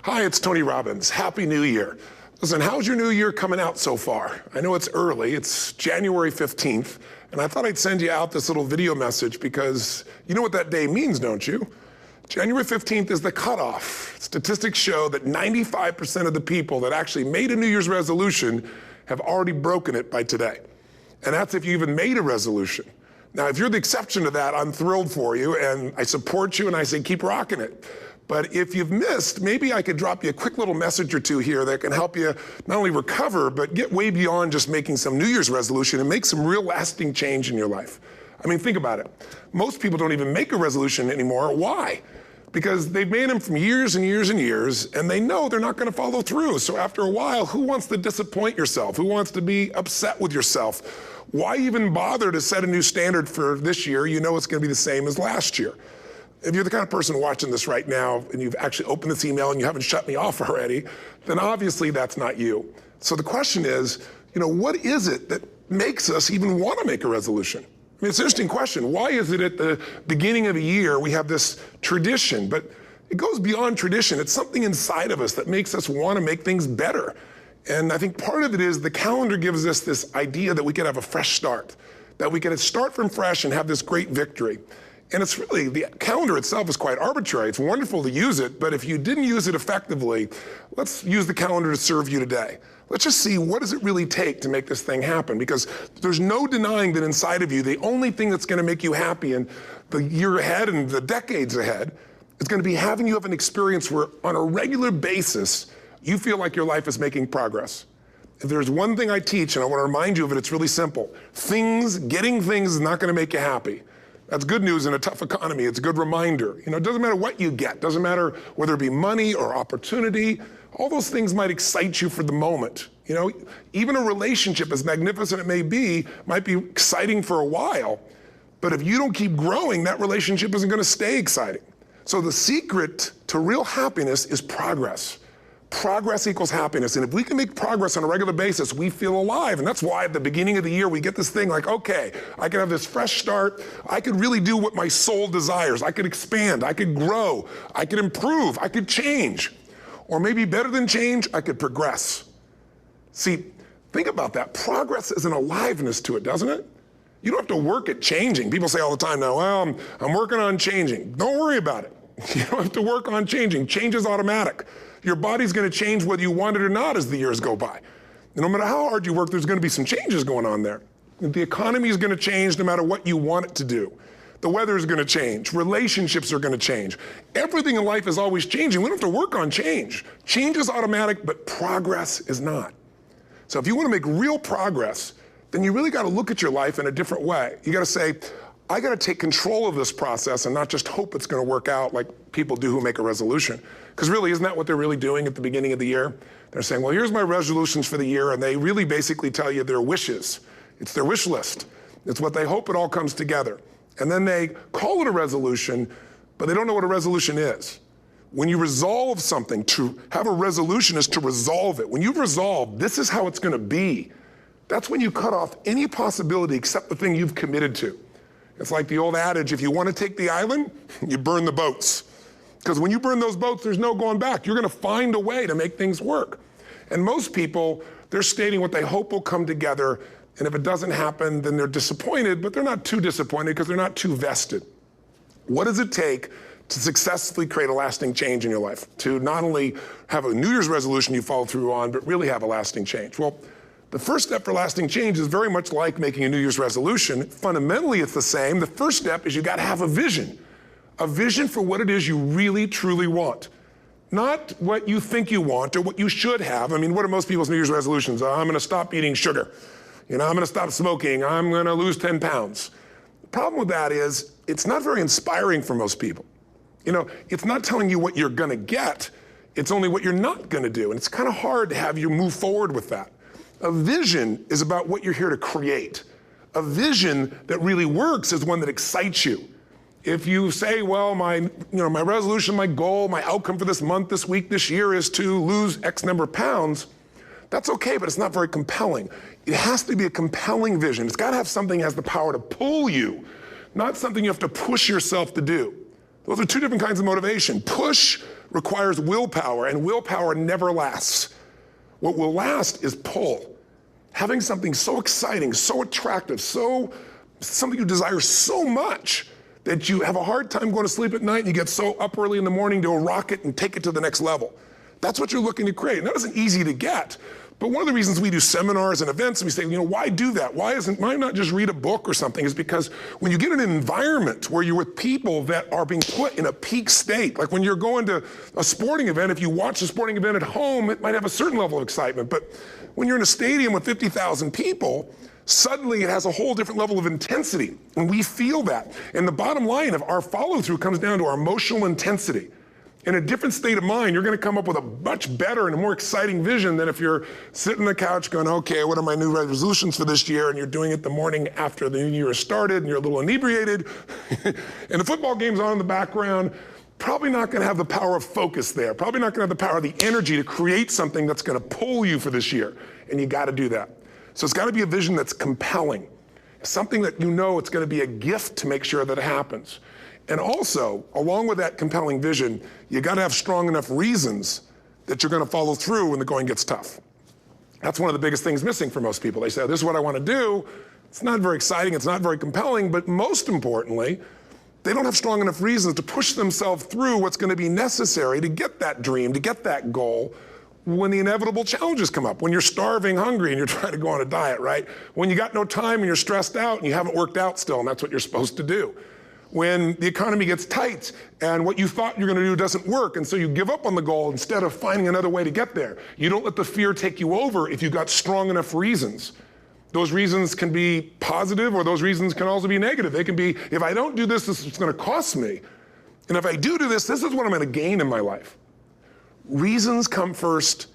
Hi, it's Tony Robbins. Happy New Year. Listen, how's your new year coming out so far? I know it's early, it's January 15th, and I thought I'd send you out this little video message because you know what that day means, don't you? January 15th is the cutoff. Statistics show that 95% of the people that actually made a New Year's resolution have already broken it by today. And that's if you even made a resolution. Now, if you're the exception to that, I'm thrilled for you, and I support you, and I say keep rocking it. But if you've missed, maybe I could drop you a quick little message or two here that can help you not only recover, but get way beyond just making some New Year's resolution and make some real lasting change in your life. I mean, think about it. Most people don't even make a resolution anymore. Why? Because they've made them from years and years and years, and they know they're not going to follow through. So after a while, who wants to disappoint yourself? Who wants to be upset with yourself? Why even bother to set a new standard for this year? You know it's going to be the same as last year. If you're the kind of person watching this right now and you've actually opened this email and you haven't shut me off already, then obviously that's not you. So the question is, what is it that makes us even want to make a resolution? I mean, it's an interesting question. Why is it at the beginning of a year we have this tradition? But it goes beyond tradition. It's something inside of us that makes us want to make things better. And I think part of it is the calendar gives us this idea that we can have a fresh start, that we can start from fresh and have this great victory. And it's really, the calendar itself is quite arbitrary. It's wonderful to use it, but if you didn't use it effectively, let's use the calendar to serve you today. Let's just see, what does it really take to make this thing happen? Because there's no denying that inside of you, the only thing that's gonna make you happy in the year ahead and the decades ahead is gonna be having you have an experience where on a regular basis, you feel like your life is making progress. If there's one thing I teach, and I wanna remind you of it, it's really simple. Getting things is not gonna make you happy. That's good news in a tough economy. It's a good reminder. It doesn't matter what you get. Doesn't matter whether it be money or opportunity. All those things might excite you for the moment. Even a relationship, as magnificent it may be, might be exciting for a while. But if you don't keep growing, that relationship isn't gonna stay exciting. So the secret to real happiness is progress. Progress equals happiness. And if we can make progress on a regular basis, we feel alive. And that's why at the beginning of the year, we get this thing like, okay, I can have this fresh start. I could really do what my soul desires. I could expand. I could grow. I could improve. I could change. Or maybe better than change, I could progress. See, think about that. Progress is an aliveness to it, doesn't it? You don't have to work at changing. People say all the time now, well, I'm working on changing. Don't worry about it. You don't have to work on changing. Change is automatic. Your body's gonna change whether you want it or not as the years go by. And no matter how hard you work, there's gonna be some changes going on there. The economy is gonna change no matter what you want it to do. The weather is gonna change. Relationships are gonna change. Everything in life is always changing. We don't have to work on change. Change is automatic, but progress is not. So if you wanna make real progress, then you really gotta look at your life in a different way. You gotta say, I gotta take control of this process and not just hope it's gonna work out like people do who make a resolution. Because really, isn't that what they're really doing at the beginning of the year? They're saying, well, here's my resolutions for the year, and they really basically tell you their wishes. It's their wish list. It's what they hope it all comes together. And then they call it a resolution, but they don't know what a resolution is. When you resolve something, to have a resolution is to resolve it. When you've resolved, this is how it's gonna be, that's when you cut off any possibility except the thing you've committed to. It's like the old adage, if you want to take the island, you burn the boats. Because when you burn those boats, there's no going back. You're going to find a way to make things work. And most people, they're stating what they hope will come together, and if it doesn't happen, then they're disappointed, but they're not too disappointed because they're not too vested. What does it take to successfully create a lasting change in your life? To not only have a New Year's resolution you follow through on, but really have a lasting change? Well, the first step for lasting change is very much like making a New Year's resolution. Fundamentally, it's the same. The first step is you gotta have a vision for what it is you really, truly want. Not what you think you want or what you should have. I mean, what are most people's New Year's resolutions? I'm gonna stop eating sugar. I'm gonna stop smoking. I'm gonna lose 10 pounds. The problem with that is it's not very inspiring for most people. It's not telling you what you're gonna get. It's only what you're not gonna do. And it's kind of hard to have you move forward with that. A vision is about what you're here to create. A vision that really works is one that excites you. If you say, well, my resolution, my goal, my outcome for this month, this week, this year is to lose X number of pounds, that's okay, but it's not very compelling. It has to be a compelling vision. It's gotta have something that has the power to pull you, not something you have to push yourself to do. Those are two different kinds of motivation. Push requires willpower, and willpower never lasts. What will last is pull. Having something so exciting, so attractive, something you desire so much that you have a hard time going to sleep at night and you get so up early in the morning to rock it and take it to the next level. That's what you're looking to create. And that isn't easy to get. But one of the reasons we do seminars and events and we say, why do that? Why not just read a book or something? Is because when you get in an environment where you're with people that are being put in a peak state, like when you're going to a sporting event, if you watch a sporting event at home, it might have a certain level of excitement. But when you're in a stadium with 50,000 people, suddenly it has a whole different level of intensity. And we feel that. And the bottom line of our follow-through comes down to our emotional intensity. In a different state of mind, you're going to come up with a much better and a more exciting vision than if you're sitting on the couch going, okay, what are my new resolutions for this year? And you're doing it the morning after the new year has started and you're a little inebriated and the football game's on in the background. Probably not going to have the power of focus there. Probably not going to have the power of the energy to create something that's going to pull you for this year. And you got to do that. So it's got to be a vision that's compelling. Something that it's going to be a gift to make sure that it happens. And also, along with that compelling vision, you got to have strong enough reasons that you're going to follow through when the going gets tough. That's one of the biggest things missing for most people. They say, this is what I want to do. It's not very exciting. It's not very compelling. But most importantly, they don't have strong enough reasons to push themselves through what's going to be necessary to get that dream, to get that goal when the inevitable challenges come up. When you're starving, hungry, and you're trying to go on a diet, right? When you got no time and you're stressed out and you haven't worked out still, and that's what you're supposed to do. When the economy gets tight and what you thought you're going to do doesn't work, and so you give up on the goal instead of finding another way to get there. You don't let the fear take you over if you've got strong enough reasons. Those reasons can be positive, or those reasons can also be negative. They can be, if I don't do this, this is going to cost me. And if I do this, this is what I'm going to gain in my life. Reasons come first,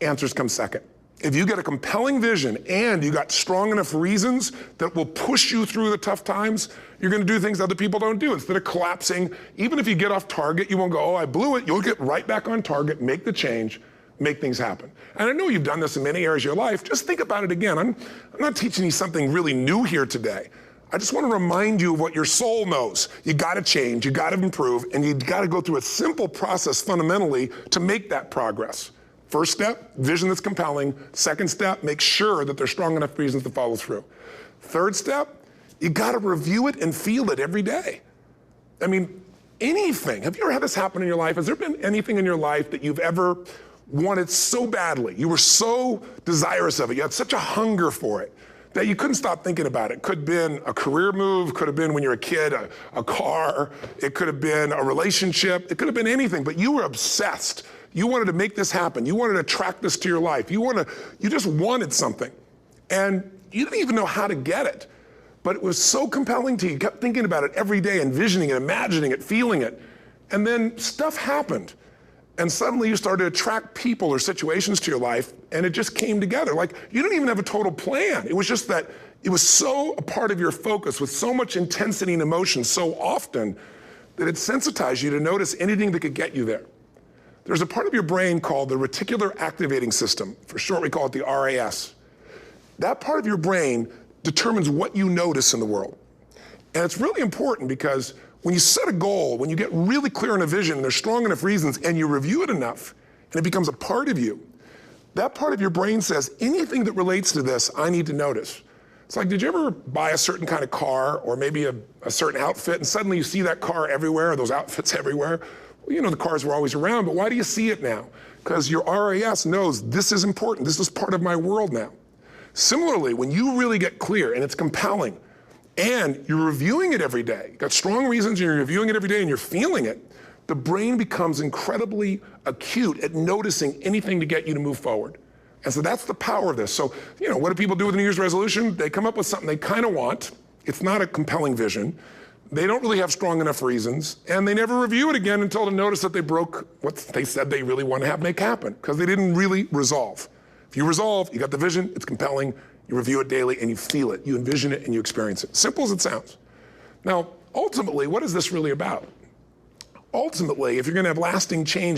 answers come second. If you get a compelling vision and you got strong enough reasons that will push you through the tough times, you're going to do things other people don't do. Instead of collapsing, even if you get off target, you won't go, oh, I blew it. You'll get right back on target, make the change, make things happen. And I know you've done this in many areas of your life. Just think about it again. I'm not teaching you something really new here today. I just want to remind you of what your soul knows. You got to change, you got to improve, and you got to go through a simple process fundamentally to make that progress. First step, vision that's compelling. Second step, make sure that there's strong enough reasons to follow through. Third step, you got to review it and feel it every day. I mean, anything. Have you ever had this happen in your life? Has there been anything in your life that you've ever wanted so badly? You were so desirous of it. You had such a hunger for it that you couldn't stop thinking about it. Could have been a career move, could have been when you were a kid, a car, it could have been a relationship, it could have been anything, but you were obsessed. You wanted to make this happen. You wanted to attract this to your life. You just wanted something. And you didn't even know how to get it. But it was so compelling to you. You kept thinking about it every day, envisioning it, imagining it, feeling it. And then stuff happened. And suddenly you started to attract people or situations to your life, and it just came together. Like, you didn't even have a total plan. It was just that it was so a part of your focus with so much intensity and emotion so often that it sensitized you to notice anything that could get you there. There's a part of your brain called the reticular activating system. For short, we call it the RAS. That part of your brain determines what you notice in the world. And it's really important because when you set a goal, when you get really clear on a vision, and there's strong enough reasons, and you review it enough, and it becomes a part of you, that part of your brain says, anything that relates to this, I need to notice. It's like, did you ever buy a certain kind of car or maybe a certain outfit, and suddenly you see that car everywhere, or those outfits everywhere? Well, the cars were always around, but why do you see it now? Because your RAS knows this is important. This is part of my world now. Similarly, when you really get clear and it's compelling and you're reviewing it every day, you've got strong reasons and you're reviewing it every day and you're feeling it, the brain becomes incredibly acute at noticing anything to get you to move forward. And so that's the power of this. So, what do people do with a New Year's resolution? They come up with something they kind of want. It's not a compelling vision. They don't really have strong enough reasons, and they never review it again until they notice that they broke what they said they really want to have make happen, because they didn't really resolve. If you resolve, you got the vision, it's compelling, you review it daily, and you feel it, you envision it, and you experience it. Simple as it sounds. Now, ultimately, what is this really about? Ultimately, if you're going to have lasting change